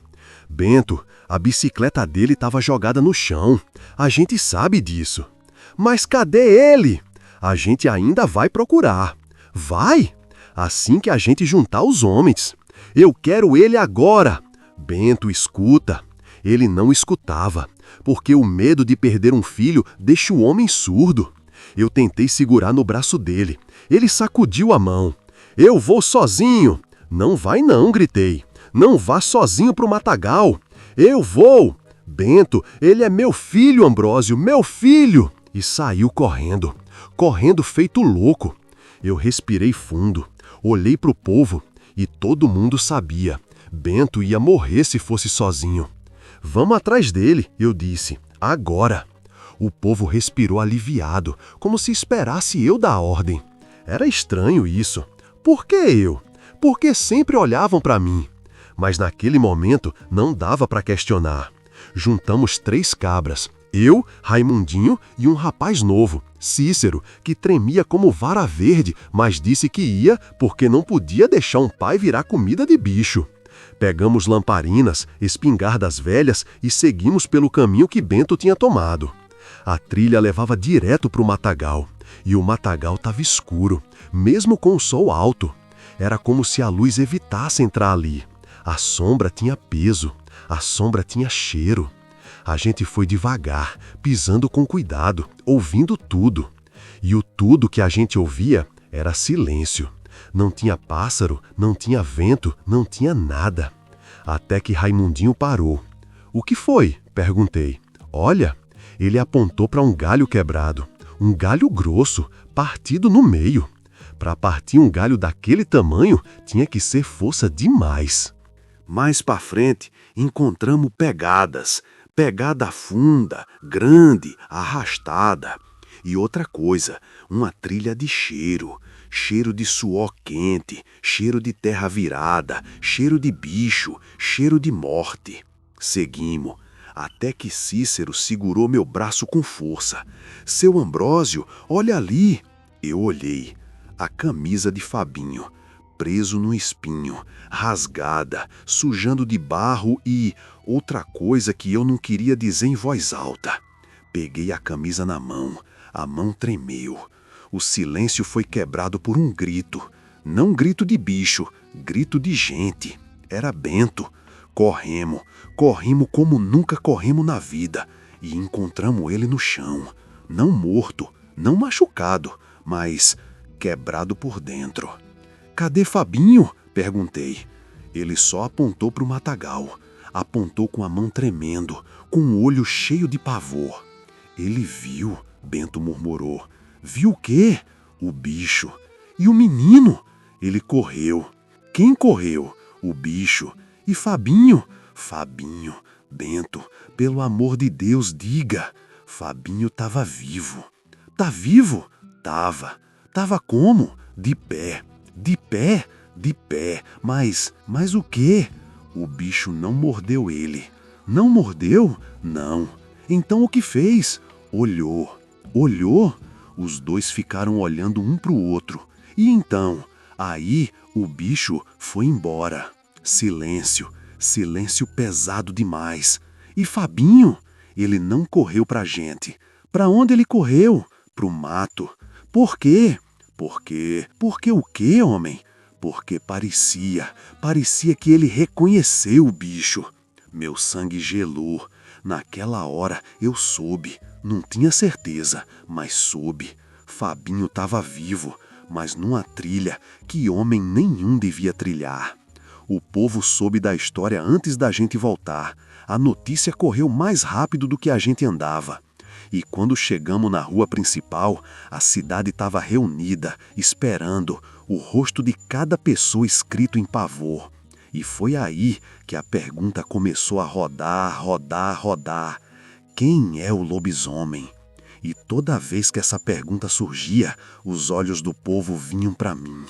Bento, a bicicleta dele estava jogada no chão. A gente sabe disso. Mas cadê ele? A gente ainda vai procurar. Vai? Assim que a gente juntar os homens. Eu quero ele agora. Bento, escuta. Ele não escutava, porque o medo de perder um filho deixa o homem surdo. Eu tentei segurar no braço dele. Ele sacudiu a mão. Eu vou sozinho. Não vai não, gritei. Não vá sozinho pro matagal. Eu vou. Bento, ele é meu filho, Ambrósio, meu filho. E saiu correndo feito louco. Eu respirei fundo, olhei pro povo e todo mundo sabia. Bento ia morrer se fosse sozinho. Vamos atrás dele, eu disse, agora. O povo respirou aliviado, como se esperasse eu dar a ordem. Era estranho isso. Por que eu? Porque sempre olhavam para mim. Mas naquele momento não dava para questionar. Juntamos 3 cabras, eu, Raimundinho e um rapaz novo, Cícero, que tremia como vara verde, mas disse que ia porque não podia deixar um pai virar comida de bicho. Pegamos lamparinas, espingardas velhas e seguimos pelo caminho que Bento tinha tomado. A trilha levava direto para o matagal, e o matagal estava escuro, mesmo com o sol alto. Era como se a luz evitasse entrar ali. A sombra tinha peso, a sombra tinha cheiro. A gente foi devagar, pisando com cuidado, ouvindo tudo. E o tudo que a gente ouvia era silêncio. Não tinha pássaro, não tinha vento, não tinha nada. Até que Raimundinho parou. O que foi? Perguntei. Olha, ele apontou para um galho quebrado. Um galho grosso, partido no meio. Para partir um galho daquele tamanho, tinha que ser força demais. Mais para frente, encontramos pegadas. Pegada funda, grande, arrastada. E outra coisa, uma trilha de cheiro. Cheiro de suor quente, cheiro de terra virada, cheiro de bicho, cheiro de morte. Seguimos, até que Cícero segurou meu braço com força. Seu Ambrósio, olha ali. Eu olhei. A camisa de Fabinho, preso no espinho, rasgada, sujando de barro e outra coisa que eu não queria dizer em voz alta. Peguei a camisa na mão, a mão tremeu. O silêncio foi quebrado por um grito. Não grito de bicho, grito de gente. Era Bento. Corremos como nunca corremos na vida e encontramos ele no chão. Não morto, não machucado, mas quebrado por dentro. Cadê Fabinho? Perguntei. Ele só apontou para o matagal. Apontou com a mão tremendo, com o olho cheio de pavor. Ele viu, Bento murmurou. Viu o quê? O bicho. E o menino? Ele correu. Quem correu? O bicho. E Fabinho? Fabinho. Bento, pelo amor de Deus, diga. Fabinho estava vivo. Tá vivo? Tava como? De pé, de pé, de pé. Mas o quê? O bicho não mordeu ele. Não mordeu? Não. Então o que fez? Olhou. Olhou? Os dois ficaram olhando um pro outro. E então, aí o bicho foi embora. Silêncio, silêncio pesado demais. E Fabinho? Ele não correu pra gente. Pra onde ele correu? Pro mato. Por quê? Porque o quê, homem? Porque parecia que ele reconheceu o bicho. Meu sangue gelou. Naquela hora eu soube. Não tinha certeza, mas soube. Fabinho estava vivo, mas numa trilha que homem nenhum devia trilhar. O povo soube da história antes da gente voltar. A notícia correu mais rápido do que a gente andava. E quando chegamos na rua principal, a cidade estava reunida, esperando, o rosto de cada pessoa escrito em pavor. E foi aí que a pergunta começou a rodar, rodar, rodar. Quem é o lobisomem? E toda vez que essa pergunta surgia, os olhos do povo vinham para mim.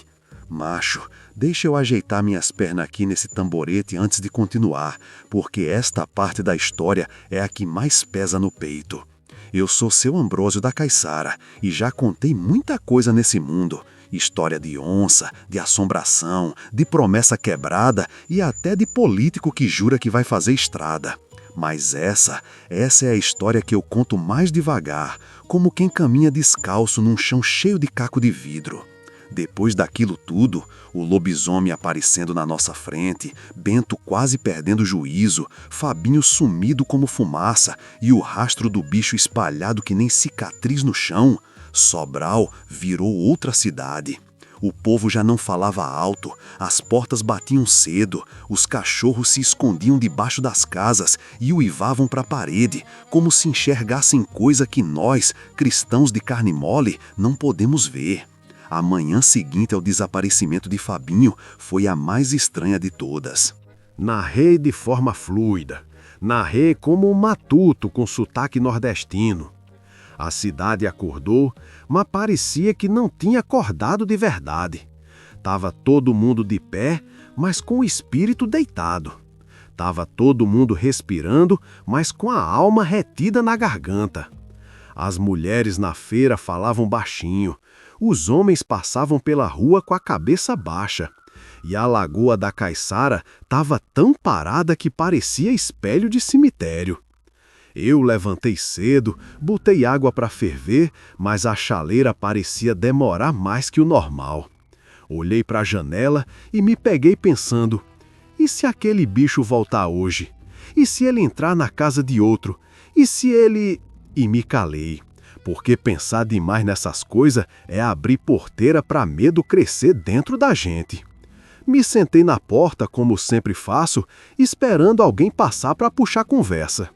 Macho, deixa eu ajeitar minhas pernas aqui nesse tamborete antes de continuar, porque esta parte da história é a que mais pesa no peito. Eu sou seu Ambrósio da Caiçara e já contei muita coisa nesse mundo. História de onça, de assombração, de promessa quebrada e até de político que jura que vai fazer estrada. Mas essa é a história que eu conto mais devagar, como quem caminha descalço num chão cheio de caco de vidro. Depois daquilo tudo, o lobisomem aparecendo na nossa frente, Bento quase perdendo o juízo, Fabinho sumido como fumaça e o rastro do bicho espalhado que nem cicatriz no chão, Sobral virou outra cidade. O povo já não falava alto, as portas batiam cedo, os cachorros se escondiam debaixo das casas e uivavam para a parede, como se enxergassem coisa que nós, cristãos de carne mole, não podemos ver. A manhã seguinte ao desaparecimento de Fabinho foi a mais estranha de todas. Narrei de forma fluida. Narrei como um matuto com sotaque nordestino. A cidade acordou, mas parecia que não tinha acordado de verdade. Tava todo mundo de pé, mas com o espírito deitado. Tava todo mundo respirando, mas com a alma retida na garganta. As mulheres na feira falavam baixinho. Os homens passavam pela rua com a cabeça baixa. E a lagoa da Caiçara estava tão parada que parecia espelho de cemitério. Eu levantei cedo, botei água para ferver, mas a chaleira parecia demorar mais que o normal. Olhei para a janela e me peguei pensando, e se aquele bicho voltar hoje? E se ele entrar na casa de outro? E se ele... E me calei, porque pensar demais nessas coisas é abrir porteira para medo crescer dentro da gente. Me sentei na porta, como sempre faço, esperando alguém passar para puxar conversa.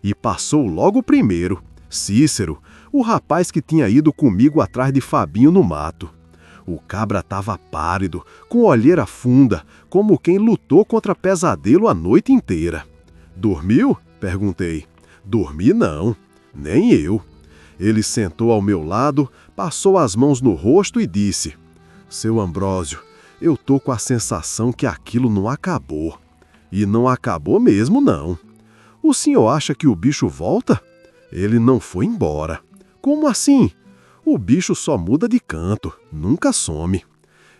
E passou logo o primeiro, Cícero, o rapaz que tinha ido comigo atrás de Fabinho no mato. O cabra estava pálido, com olheira funda, como quem lutou contra pesadelo a noite inteira. Dormiu? Perguntei. Dormi não, nem eu. Ele sentou ao meu lado, passou as mãos no rosto e disse: Seu Ambrósio, eu tô com a sensação que aquilo não acabou. E não acabou mesmo, não. O senhor acha que o bicho volta? Ele não foi embora. Como assim? O bicho só muda de canto, nunca some.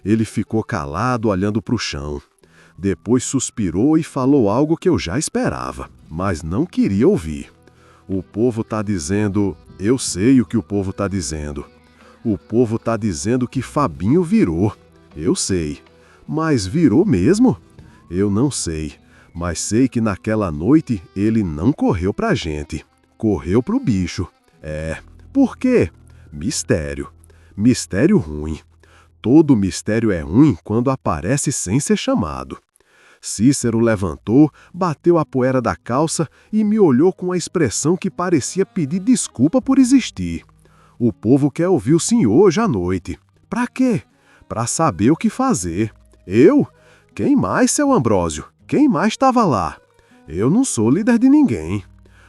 Ele ficou calado olhando para o chão. Depois suspirou e falou algo que eu já esperava, mas não queria ouvir. O povo tá dizendo... Eu sei o que o povo tá dizendo. O povo tá dizendo que Fabinho virou. Eu sei. Mas virou mesmo? Eu não sei. Mas sei que naquela noite ele não correu pra gente. Correu pro bicho. Por quê? Mistério. Mistério ruim. Todo mistério é ruim quando aparece sem ser chamado. Cícero levantou, bateu a poeira da calça e me olhou com uma expressão que parecia pedir desculpa por existir. O povo quer ouvir o senhor hoje à noite. Pra quê? Pra saber o que fazer. Eu? Quem mais, seu Ambrósio? Quem mais estava lá? Eu não sou líder de ninguém.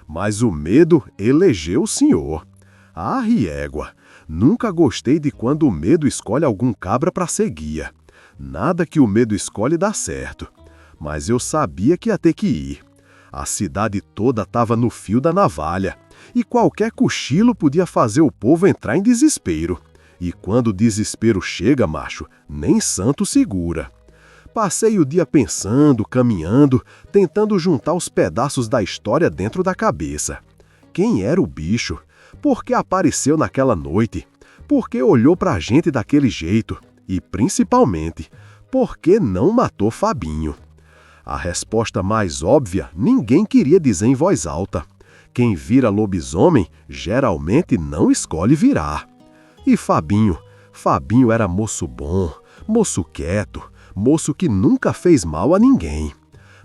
Mas o medo elegeu o senhor. Ah, riégua, Nunca gostei de quando o medo escolhe algum cabra para ser guia. Nada que o medo escolhe dá certo. Mas eu sabia que ia ter que ir. A cidade toda estava no fio da navalha, e qualquer cochilo podia fazer o povo entrar em desespero. E quando o desespero chega, macho, nem santo segura. Passei o dia pensando, caminhando, tentando juntar os pedaços da história dentro da cabeça. Quem era o bicho? Por que apareceu naquela noite? Por que olhou pra gente daquele jeito? E, principalmente, por que não matou Fabinho? A resposta mais óbvia ninguém queria dizer em voz alta. Quem vira lobisomem geralmente não escolhe virar. E Fabinho? Fabinho era moço bom, moço quieto, moço que nunca fez mal a ninguém.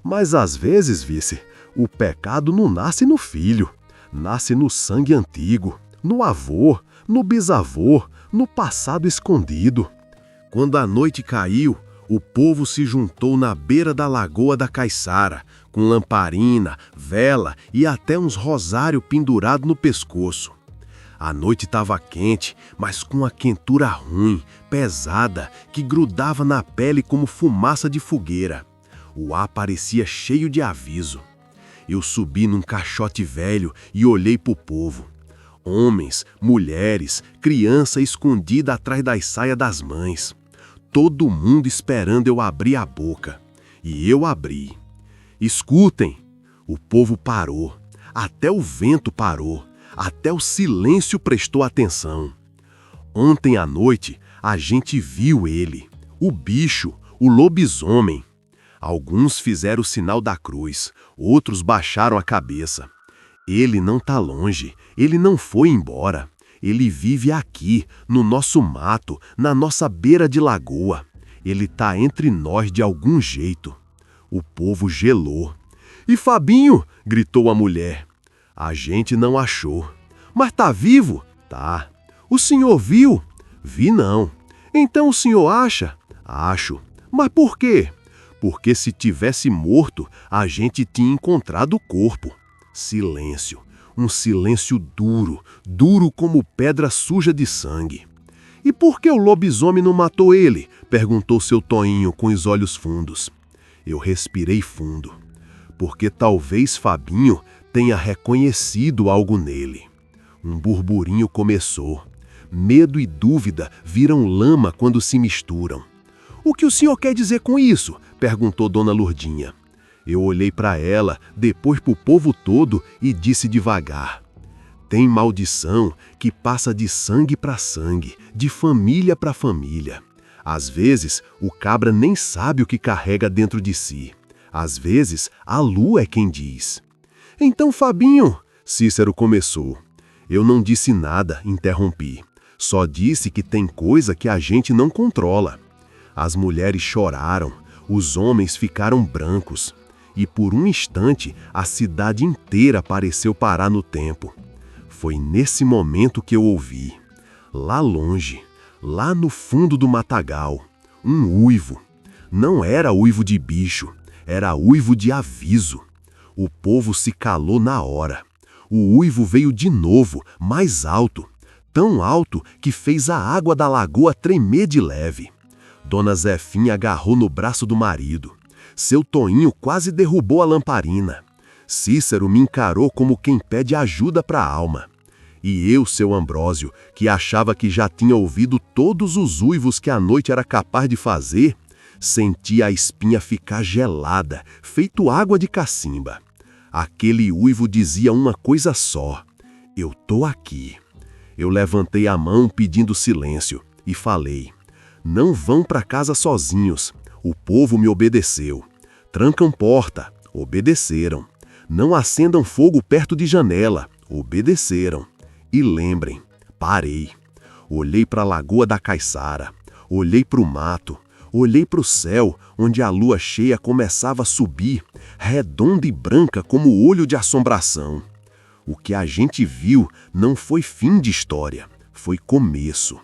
Mas às vezes, vice, o pecado não nasce no filho, nasce no sangue antigo, no avô, no bisavô, no passado escondido. Quando a noite caiu, o povo se juntou na beira da lagoa da Caiçara, com lamparina, vela e até uns rosário pendurado no pescoço. A noite estava quente, mas com uma quentura ruim, pesada, que grudava na pele como fumaça de fogueira. O ar parecia cheio de aviso. Eu subi num caixote velho e olhei pro povo. Homens, mulheres, criança escondida atrás das saias das mães. Todo mundo esperando eu abrir a boca. E eu abri. Escutem! O povo parou. Até o vento parou. Até o silêncio prestou atenção. Ontem à noite, a gente viu ele. O bicho, o lobisomem. Alguns fizeram o sinal da cruz. Outros baixaram a cabeça. Ele não tá longe. Ele não foi embora. Ele vive aqui, no nosso mato, na nossa beira de lagoa. Ele tá entre nós de algum jeito. O povo gelou. E Fabinho? Gritou a mulher. A gente não achou. Mas tá vivo? Tá. O senhor viu? Vi não. Então o senhor acha? Acho. Mas por quê? Porque se tivesse morto, a gente tinha encontrado o corpo. Silêncio. Um silêncio duro, duro como pedra suja de sangue. E por que o lobisomem não matou ele? Perguntou seu Toinho com os olhos fundos. Eu respirei fundo. Porque talvez Fabinho tenha reconhecido algo nele. Um burburinho começou. Medo e dúvida viram lama quando se misturam. O que o senhor quer dizer com isso? Perguntou Dona Lourdinha. Eu olhei para ela, depois para o povo todo e disse devagar. Tem maldição que passa de sangue para sangue, de família para família. Às vezes, o cabra nem sabe o que carrega dentro de si. Às vezes, a lua é quem diz. Então, Fabinho, Cícero começou. Eu não disse nada, interrompi. Só disse que tem coisa que a gente não controla. As mulheres choraram, os homens ficaram brancos. E por um instante, a cidade inteira pareceu parar no tempo. Foi nesse momento que eu ouvi, lá longe, lá no fundo do matagal, um uivo. Não era uivo de bicho, era uivo de aviso. O povo se calou na hora. O uivo veio de novo, mais alto, tão alto que fez a água da lagoa tremer de leve. Dona Zefinha agarrou no braço do marido. Seu Toinho quase derrubou a lamparina. Cícero me encarou como quem pede ajuda para a alma. E eu, seu Ambrósio, que achava que já tinha ouvido todos os uivos que a noite era capaz de fazer, senti a espinha ficar gelada, feito água de cacimba. Aquele uivo dizia uma coisa só: eu tô aqui. Eu levantei a mão pedindo silêncio e falei: não vão para casa sozinhos. O povo me obedeceu. Trancam porta. Obedeceram. Não acendam fogo perto de janela. Obedeceram. E lembrem, parei. Olhei para a lagoa da Caiçara. Olhei para o mato. Olhei para o céu, onde a lua cheia começava a subir, redonda e branca como o olho de assombração. O que a gente viu não foi fim de história, foi começo.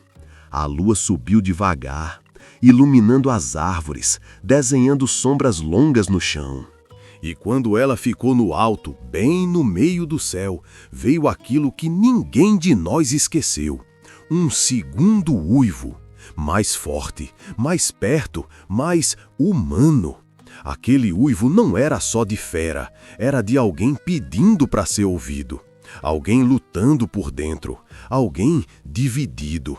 A lua subiu devagar, iluminando as árvores, desenhando sombras longas no chão. E quando ela ficou no alto, bem no meio do céu, veio aquilo que ninguém de nós esqueceu. Um segundo uivo. Mais forte, mais perto, mais humano. Aquele uivo não era só de fera, era de alguém pedindo para ser ouvido. Alguém lutando por dentro, alguém dividido.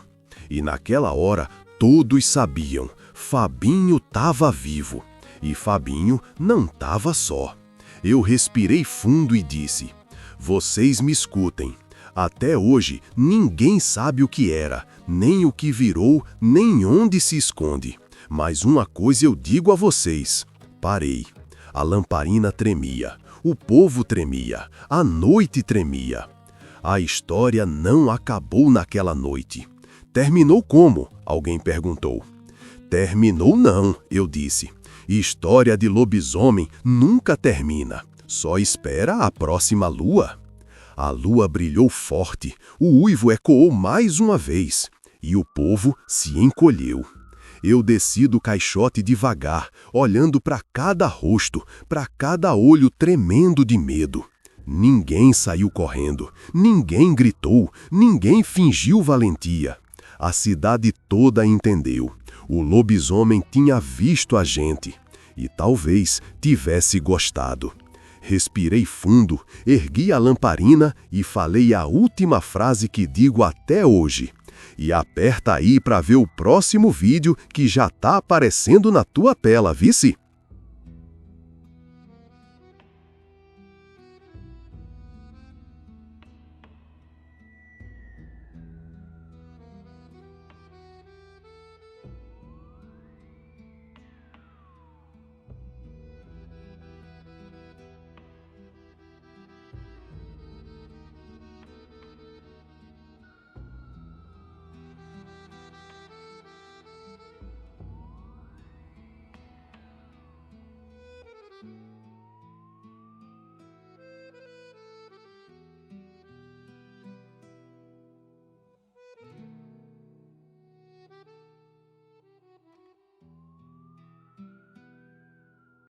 E naquela hora, todos sabiam, Fabinho estava vivo. E Fabinho não estava só. Eu respirei fundo e disse: vocês me escutem. Até hoje, ninguém sabe o que era, nem o que virou, nem onde se esconde. Mas uma coisa eu digo a vocês. Parei. A lamparina tremia, o povo tremia, a noite tremia. A história não acabou naquela noite. Terminou como? Alguém perguntou. Terminou não, eu disse. História de lobisomem nunca termina. Só espera a próxima lua. A lua brilhou forte, o uivo ecoou mais uma vez, e o povo se encolheu. Eu desci do caixote devagar, olhando para cada rosto, para cada olho tremendo de medo. Ninguém saiu correndo, ninguém gritou, ninguém fingiu valentia. A cidade toda entendeu. O lobisomem tinha visto a gente e talvez tivesse gostado. Respirei fundo, ergui a lamparina e falei a última frase que digo até hoje. E aperta aí para ver o próximo vídeo que já tá aparecendo na tua tela, vice?